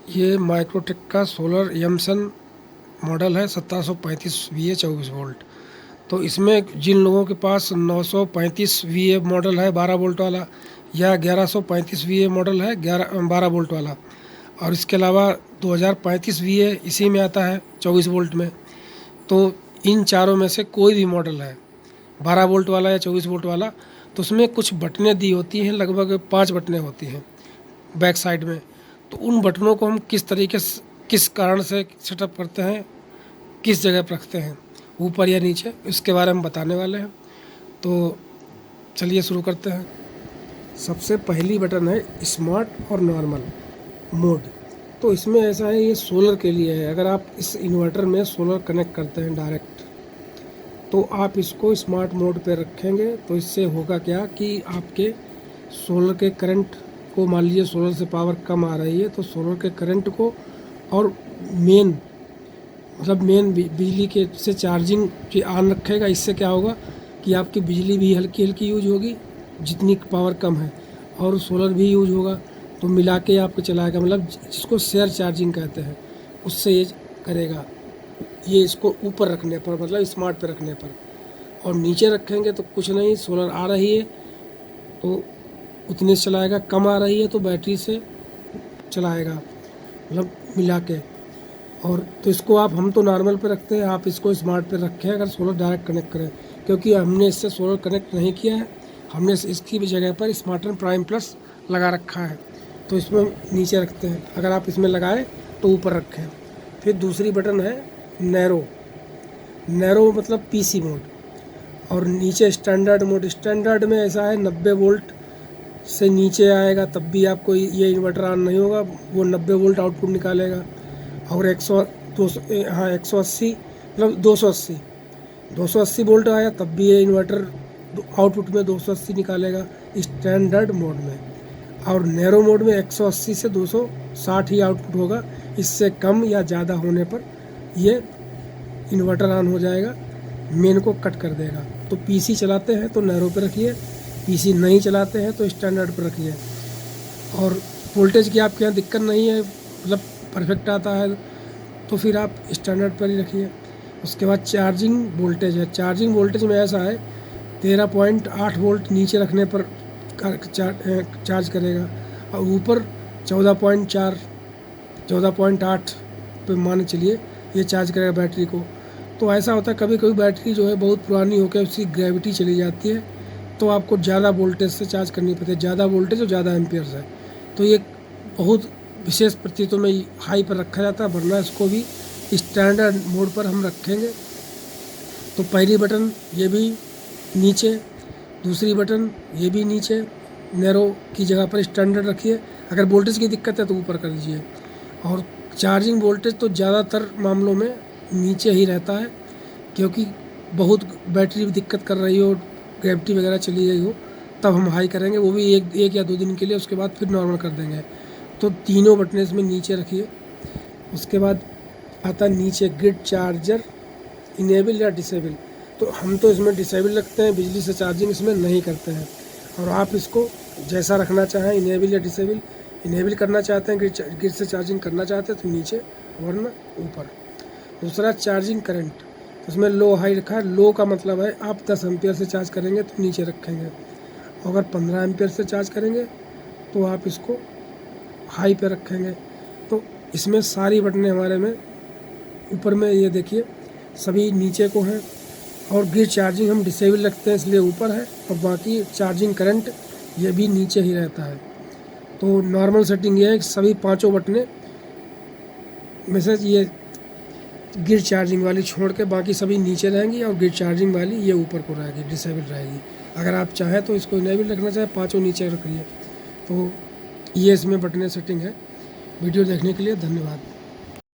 ये माइक्रोटेक का solar एमसन model है 1735 VA 24 वोल्ट। तो इसमें जिन लोगों के पास 935 VA मॉडल है 12 वोल्ट वाला, या 1135 VA मॉडल है 12 वोल्ट वाला, और इसके अलावा 2035 VA इसी में आता है 24 वोल्ट में। तो इन चारों में से कोई भी मॉडल है 12 वोल्ट वाला या 24 वोल्ट वाला, तो उसमें कुछ बटनें दी होती हैं, लगभग 5 बटनें होती हैं बैक साइड में। तो उन बटनों को हम किस तरीके से, किस कारण से सेटअप करते हैं, किस जगह पर रखते हैं, ऊपर या नीचे, इसके बारे में बताने वाले हैं। तो चलिए शुरू करते हैं। सबसे पहली बटन है स्मार्ट और नॉर्मल मोड। तो इसमें ऐसा है, ये सोलर के लिए है। अगर आप इस इन्वर्टर में सोलर कनेक्ट करते हैं डायरेक्ट, तो आप इसको स्मार्ट मोड पे रखेंगे तो इससे होगा क्या कि आपके सोलर के करंट को, मान लीजिए सोलर से पावर कम आ रही है, तो सोलर के करंट को और मेन बिजली के से चार्जिंग की ऑन रखेगा। इससे क्या होगा कि आपकी बिजली भी हल्की हल्की यूज होगी जितनी पावर कम है, और सोलर भी यूज होगा, तो मिला के आपको चलाएगा। मतलब जिसको शेयर चार्जिंग कहते हैं, उससे ये करेगा। ये इसको ऊपर रखने पर, मतलब स्मार्ट पे रखने पर, और नीचे रखेंगे तो कुछ नहीं, सोलर आ रही है तो उतने से चलाएगा, कम आ रही है तो बैटरी से चलाएगा, मतलब मिला के। और तो इसको हम तो नॉर्मल पे रखते हैं, आप इसको स्मार्ट पे रखें अगर सोलर डायरेक्ट कनेक्ट करें, क्योंकि हमने इससे सोलर कनेक्ट नहीं किया है, हमने इसकी भी जगह पर स्मार्टन प्राइम प्लस लगा रखा है, तो इसमें नीचे रखते हैं। अगर आप इसमें लगाएं तो ऊपर रखें। फिर दूसरी बटन है नैरो मतलब PC मोड, और नीचे स्टैंडर्ड मोड। स्टैंडर्ड में ऐसा है 90 वोल्ट से नीचे आएगा तब भी आपको ये इन्वर्टर ऑन नहीं होगा, वो 90 वोल्ट आउटपुट निकालेगा। और 180 मतलब 280 वोल्ट आया तब भी ये इन्वर्टर आउटपुट में 280 निकालेगा स्टैंडर्ड मोड में। और नैरो मोड में 180 से 260 ही आउटपुट होगा, इससे कम या ज़्यादा होने पर ये इन्वर्टर ऑन हो जाएगा, मेन को कट कर देगा। तो PC चलाते हैं तो नैरो पे रखिए, PC नहीं चलाते हैं तो स्टैंडर्ड पर रखिए। और वोल्टेज की आपके यहाँ दिक्कत नहीं है, मतलब परफेक्ट आता है, तो फिर आप स्टैंडर्ड पर ही रखिए। उसके बाद चार्जिंग वोल्टेज है। चार्जिंग वोल्टेज में ऐसा है 13.8 वोल्ट नीचे रखने पर चार्ज करेगा, और ऊपर 14.8 पे मान चलिए ये चार्ज करेगा बैटरी को। तो ऐसा होता है कभी कभी बैटरी जो है बहुत पुरानी होकर उसकी ग्रेविटी चली जाती है, तो आपको ज़्यादा वोल्टेज से चार्ज करनी पड़ती है, ज़्यादा वोल्टेज और ज़्यादा एम्पियर्स है। तो ये बहुत विशेष परिस्थितियों में हाई पर रखा जाता है, वरना इसको भी स्टैंडर्ड मोड पर हम रखेंगे। तो पहली बटन ये भी नीचे, दूसरी बटन ये भी नीचे, नैरो की जगह पर स्टैंडर्ड रखिए। अगर वोल्टेज की दिक्कत है तो ऊपर कर दीजिए। और चार्जिंग वोल्टेज तो ज़्यादातर मामलों में नीचे ही रहता है, क्योंकि बहुत बैटरी दिक्कत कर रही हो, ग्रेविटी वगैरह चली गई हो, तब हम हाई करेंगे, वो भी एक या 2 दिन के लिए, उसके बाद फिर नॉर्मल कर देंगे। तो तीनों बटन इसमें नीचे रखिए। उसके बाद आता नीचे ग्रिड चार्जर इनेबल या डिसेबल। तो हम तो इसमें डिसेबल रखते हैं, बिजली से चार्जिंग इसमें नहीं करते हैं। और आप इसको जैसा रखना चाहें, इनेबल या डिसेबल। इनेबल करना चाहते हैं, ग्रिड से चार्जिंग करना चाहते हैं तो नीचे, वरना ऊपर। दूसरा चार्जिंग करंट, उसमें लो हाई रखा है। लो का मतलब है आप 10 एम्पियर से चार्ज करेंगे तो नीचे रखेंगे, अगर 15 एम्पियर से चार्ज करेंगे तो आप इसको हाई पे रखेंगे। तो इसमें सारी बटनें हमारे में ऊपर में, ये देखिए सभी नीचे को हैं। और ग्रिड चार्जिंग हम डिसेबल रखते हैं इसलिए ऊपर है, और बाकी चार्जिंग करंट ये भी नीचे ही रहता है। तो नॉर्मल सेटिंग ये है कि सभी पांचों बटनें में से ये ग्रिड चार्जिंग वाली छोड़ के बाकी सभी नीचे रहेंगी, और ग्रिड चार्जिंग वाली ये ऊपर को रहेगी, डिसेबल रहेगी। अगर आप चाहें तो इसको इनेबल रखना चाहें, पांचों नीचे रखिए। तो ये इसमें बटनें सेटिंग है। वीडियो देखने के लिए धन्यवाद।